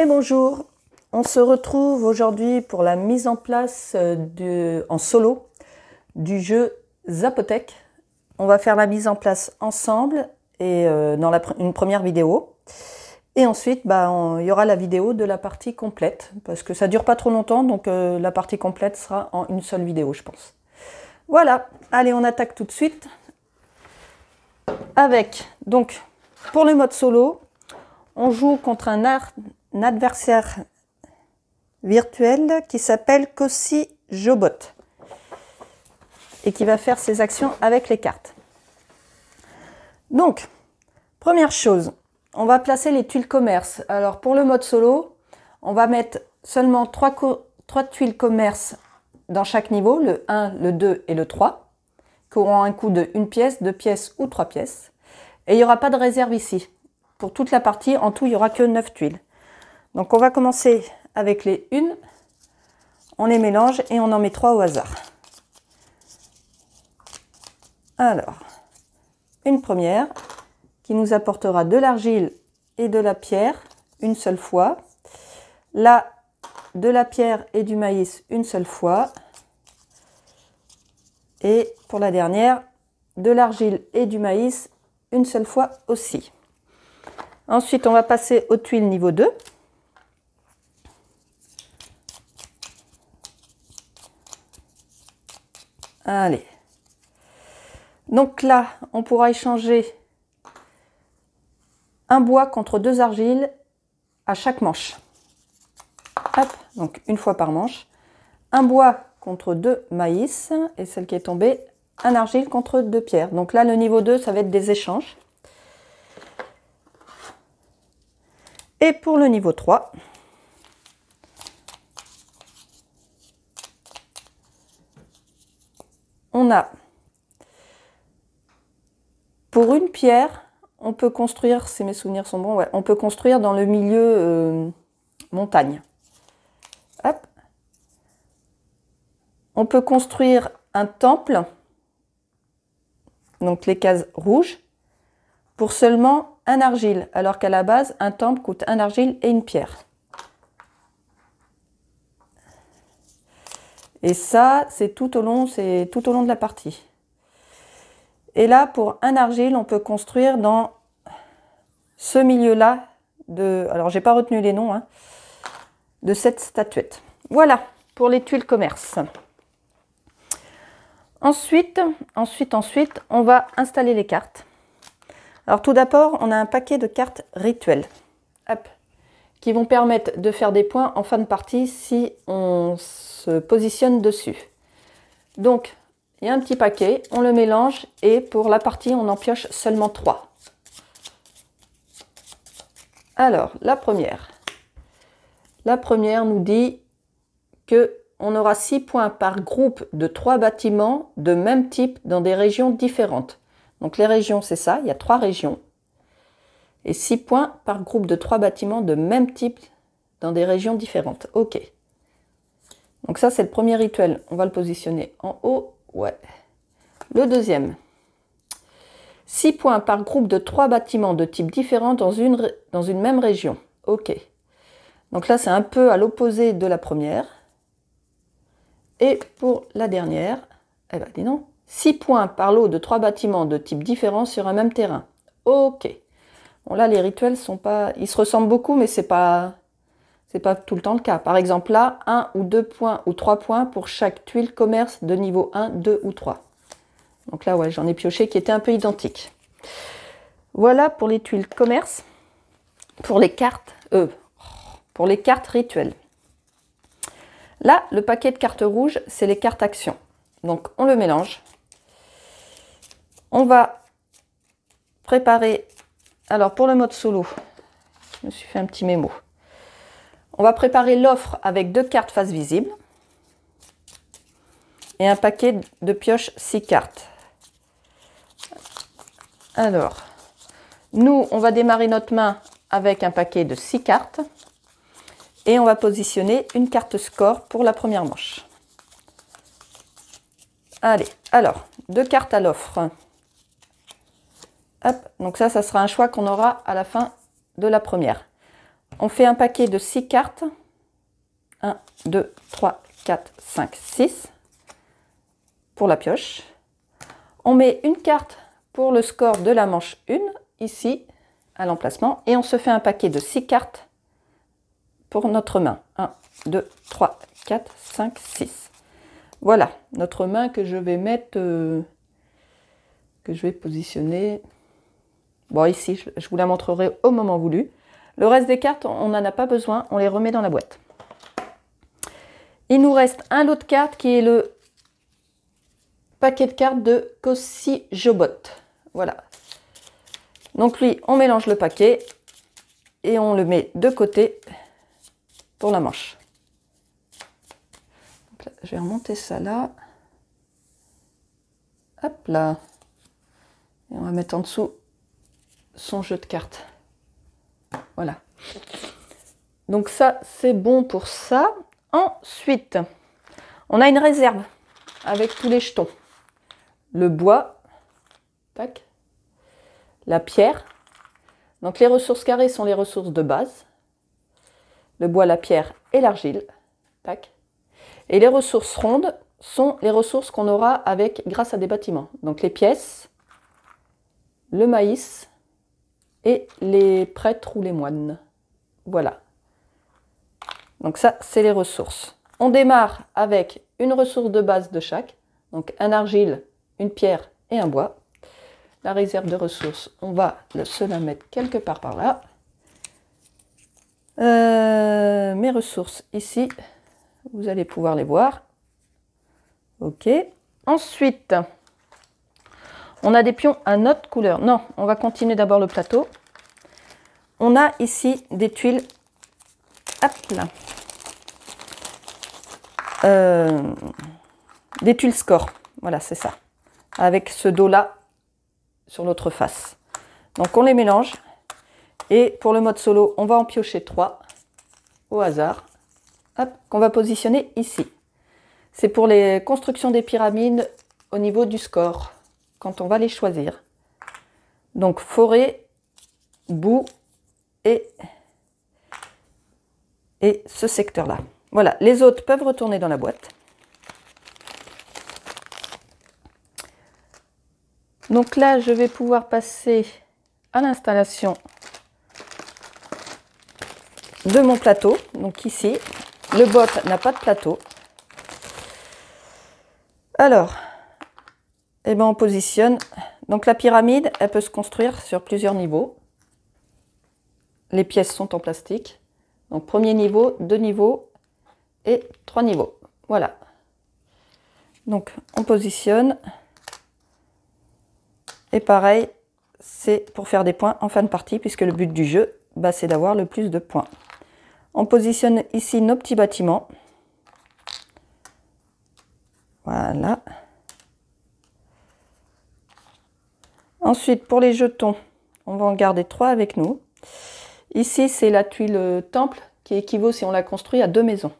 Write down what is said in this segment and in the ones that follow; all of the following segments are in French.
Et bonjour, on se retrouve aujourd'hui pour la mise en place en solo du jeu Zapotec. On va faire la mise en place ensemble et dans une première vidéo. Et ensuite, il y aura la vidéo de la partie complète parce que ça dure pas trop longtemps, donc la partie complète sera en une seule vidéo, je pense. Voilà, allez, on attaque tout de suite avec, donc, pour le mode solo, on joue contre un adversaire virtuel qui s'appelle Kossi Jobot et qui va faire ses actions avec les cartes. Donc, première chose, on va placer les tuiles commerce. Alors, pour le mode solo, on va mettre seulement 3 tuiles commerce dans chaque niveau, le 1, le 2 et le 3, qui auront un coût de 1 pièce, 2 pièces ou 3 pièces. Et il n'y aura pas de réserve ici. Pour toute la partie, en tout, il n'y aura que 9 tuiles. Donc, on va commencer avec les 1. On les mélange et on en met 3 au hasard. Alors, une première qui nous apportera de l'argile et de la pierre une seule fois. Là, de la pierre et du maïs une seule fois. Et pour la dernière, de l'argile et du maïs une seule fois aussi. Ensuite, on va passer aux tuiles niveau 2. Allez. Donc là, on pourra échanger un bois contre 2 argiles à chaque manche. Hop, donc une fois par manche. Un bois contre 2 maïs, et celle qui est tombée, un argile contre 2 pierres. Donc là, le niveau 2, ça va être des échanges. Et pour le niveau 3, on a, pour une pierre, on peut construire, si mes souvenirs sont bons, ouais, on peut construire dans le milieu montagne. Hop. On peut construire un temple, donc les cases rouges, pour seulement un argile, alors qu'à la base, un temple coûte un argile et une pierre. Et ça, c'est tout au long de la partie. Et là, pour un argile, on peut construire dans ce milieu-là, alors j'ai pas retenu les noms, de cette statuette. Voilà, pour les tuiles commerce. Ensuite, on va installer les cartes. Alors tout d'abord, on a un paquet de cartes rituelles, hop, qui vont permettre de faire des points en fin de partie si on se positionne dessus. Donc, il y a un petit paquet, on le mélange et pour la partie, on en pioche seulement 3. Alors, la première nous dit que on aura 6 points par groupe de 3 bâtiments de même type dans des régions différentes. Donc les régions, c'est ça, il y a 3 régions. Et 6 points par groupe de 3 bâtiments de même type dans des régions différentes. Ok. Donc ça, c'est le premier rituel. On va le positionner en haut. Ouais. Le deuxième. 6 points par groupe de 3 bâtiments de type différent dans une même région. Ok. Donc là, c'est un peu à l'opposé de la première. Et pour la dernière, eh ben, dis donc, 6 points par lot de 3 bâtiments de type différent sur un même terrain. Ok. Bon, là, les rituels sont pas... Ils se ressemblent beaucoup, mais c'est pas tout le temps le cas. Par exemple, là, 1 ou 2 points ou 3 points pour chaque tuile commerce de niveau 1, 2 ou 3. Donc là, ouais, j'en ai pioché qui étaient un peu identiques. Voilà pour les tuiles commerce. Pour les cartes rituelles. Là, le paquet de cartes rouges, c'est les cartes actions. Donc, on le mélange. On va préparer... Alors, pour le mode solo, je me suis fait un petit mémo. On va préparer l'offre avec 2 cartes face visible et un paquet de pioches 6 cartes. Alors, nous, on va démarrer notre main avec un paquet de 6 cartes et on va positionner une carte score pour la première manche. Allez, alors, 2 cartes à l'offre. Hop, donc ça sera un choix qu'on aura à la fin de la première. on fait un paquet de 6 cartes. 1, 2, 3, 4, 5, 6 pour la pioche. On met une carte pour le score de la manche 1, ici, à l'emplacement. Et on se fait un paquet de 6 cartes pour notre main. 1, 2, 3, 4, 5, 6. Voilà, notre main que je vais mettre, que je vais positionner. Bon, ici, je vous la montrerai au moment voulu. Le reste des cartes, on n'en a pas besoin, on les remet dans la boîte. Il nous reste un lot de cartes qui est le paquet de cartes de Kossi Jobot. Voilà. Donc lui, on mélange le paquet et on le met de côté pour la manche. Donc là, je vais remonter ça là. Hop là. Et on va mettre en dessous son jeu de cartes. Voilà. Donc ça, c'est bon pour ça. Ensuite, on a une réserve avec tous les jetons. Le bois, tac, la pierre. Donc les ressources carrées sont les ressources de base. Le bois, la pierre et l'argile, tac. Et les ressources rondes sont les ressources qu'on aura avec grâce à des bâtiments. Donc les pièces, le maïs et les prêtres ou les moines. Voilà. Donc ça, c'est les ressources. On démarre avec une ressource de base de chaque. Donc un argile, une pierre et un bois. La réserve de ressources, on va se la mettre quelque part par là. Mes ressources ici, vous allez pouvoir les voir. Ok. Ensuite, on a des pions à notre couleur. Non, on va continuer d'abord le plateau. On a ici des tuiles. Hop là. Des tuiles score. Voilà, c'est ça. Avec ce dos-là sur l'autre face. Donc on les mélange. Et pour le mode solo, on va en piocher 3 au hasard. Hop, qu'on va positionner ici. C'est pour les constructions des pyramides au niveau du score, quand on va les choisir. Donc forêt, boue et ce secteur-là. Voilà, les autres peuvent retourner dans la boîte. Donc là, je vais pouvoir passer à l'installation de mon plateau. Donc ici, le bot n'a pas de plateau. Alors, eh ben on positionne. Donc la pyramide, elle peut se construire sur plusieurs niveaux. Les pièces sont en plastique. Donc premier niveau, 2 niveaux et 3 niveaux. Voilà. Donc on positionne. Et pareil, c'est pour faire des points en fin de partie, puisque le but du jeu, bah, c'est d'avoir le plus de points. On positionne ici nos petits bâtiments. Voilà. Ensuite, pour les jetons, on va en garder 3 avec nous. Ici, c'est la tuile temple qui équivaut, si on la construit, à 2 maisons.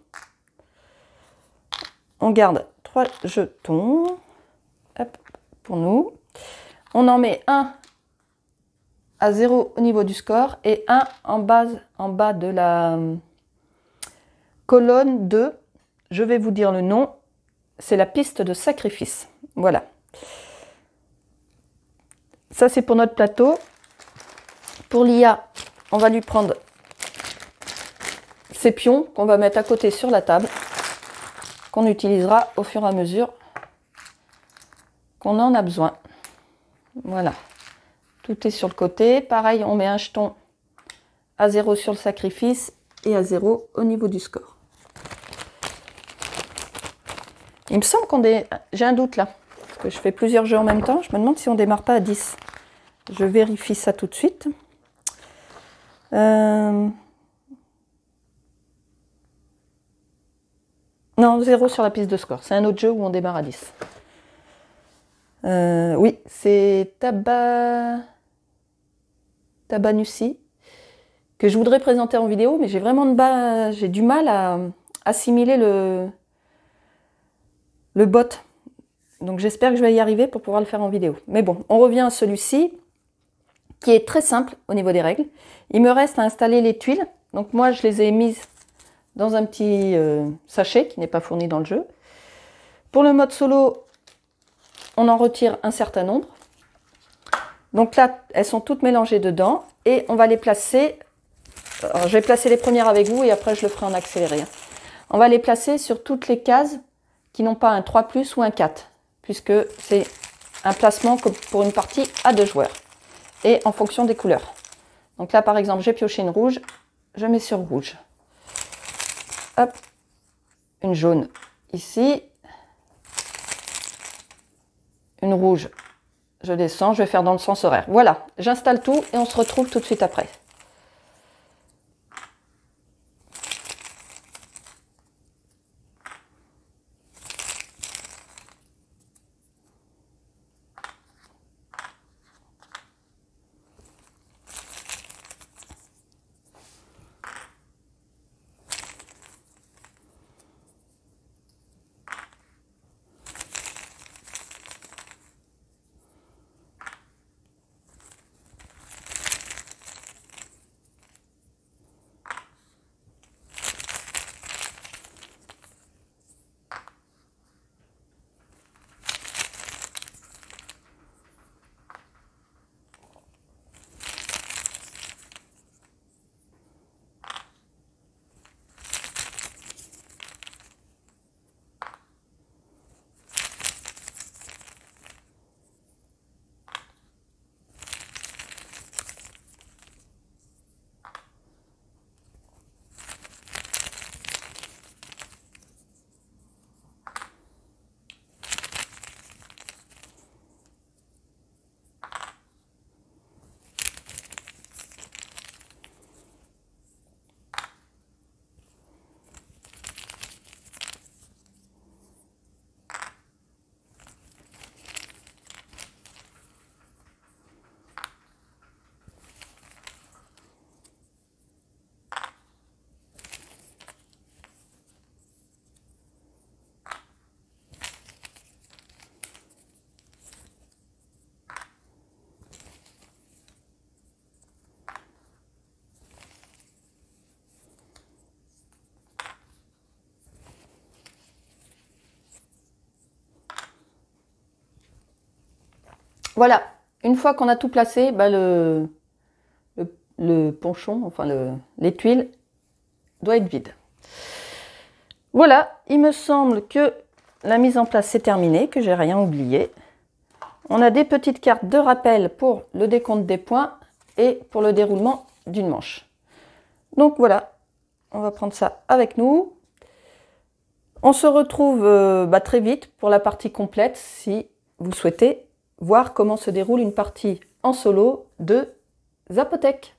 On garde 3 jetons. Hop, pour nous. On en met un à 0 au niveau du score et un en bas de la colonne 2. Je vais vous dire le nom. C'est la piste de sacrifice. Voilà. Ça, c'est pour notre plateau. Pour l'IA, on va lui prendre ces pions qu'on va mettre à côté sur la table, qu'on utilisera au fur et à mesure qu'on en a besoin. Voilà. Tout est sur le côté. Pareil, on met un jeton à 0 sur le sacrifice et à 0 au niveau du score. Il me semble qu'on est... J'ai un doute là, parce que je fais plusieurs jeux en même temps. Je me demande si on ne démarre pas à 10. Je vérifie ça tout de suite. Non, 0 sur la piste de score. C'est un autre jeu où on démarre à 10. Oui, c'est Tabanussi, que je voudrais présenter en vidéo, mais j'ai vraiment du mal à assimiler le bot. Donc j'espère que je vais y arriver pour pouvoir le faire en vidéo. Mais bon, on revient à celui-ci. qui est très simple au niveau des règles. Il me reste à installer les tuiles. Donc moi, je les ai mises dans un petit sachet qui n'est pas fourni dans le jeu. Pour le mode solo, on en retire un certain nombre. Donc là, elles sont toutes mélangées dedans et on va les placer. Alors, je vais placer les premières avec vous et après je le ferai en accéléré. On va les placer sur toutes les cases qui n'ont pas un 3+ ou un 4, puisque c'est un placement comme pour une partie à 2 joueurs et en fonction des couleurs. Donc là, par exemple, j'ai pioché une rouge, je mets sur rouge. Hop, une jaune ici, une rouge, je descends, je vais faire dans le sens horaire. Voilà, j'installe tout et on se retrouve tout de suite après. Voilà, une fois qu'on a tout placé, bah le ponchon, enfin les tuiles, doit être vide. Voilà, il me semble que la mise en place est terminée, que j'ai rien oublié. On a des petites cartes de rappel pour le décompte des points et pour le déroulement d'une manche. Donc voilà, on va prendre ça avec nous. On se retrouve très vite pour la partie complète si vous souhaitez voir comment se déroule une partie en solo de Zapotec.